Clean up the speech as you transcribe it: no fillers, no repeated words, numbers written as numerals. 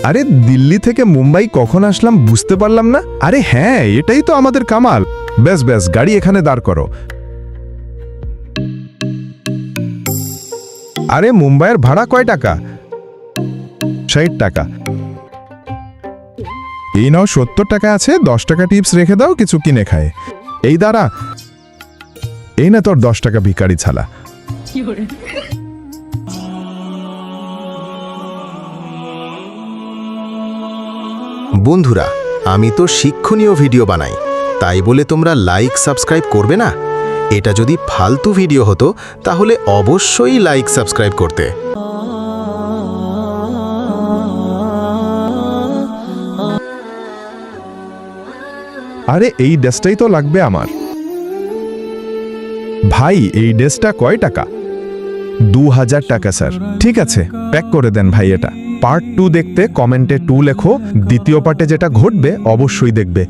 আরে দিল্লি থেকে মুম্বাই কখন আসলাম বুঝতে পারলাম না। আরে হ্যাঁ, এটাই তো আমাদের কামাল। ব্যাস ব্যাস, গাড়ি এখানে দাঁড় করো। আরে মুম্বাইয়ের ভাড়া কয় টাকা? 60 টাকা। এই নাও 70 টাকা আছে, 10 টাকা টিপস রেখে দাও, কিছু কিনে খায়। এই দাঁড়া, এই না তোর 10 টাকা ভিখারি ছালা। বন্ধুরা, আমি তো শিক্ষণীয় ভিডিও বানাই, তাই বলে তোমরা লাইক সাবস্ক্রাইব করবে না? এটা যদি ফালতু ভিডিও হতো তাহলে অবশ্যই লাইক সাবস্ক্রাইব করতে। আরে এই ড্রেসটাই তো লাগবে আমার। ভাই এই ড্রেসটা কয় টাকা? 2000 টাকা স্যার। ঠিক আছে, প্যাক করে দেন ভাই। এটা পার্ট 2 দেখতে কমেন্টে 2 লেখো, দ্বিতীয় পার্টে যেটা ঘটবে অবশ্যই দেখবে।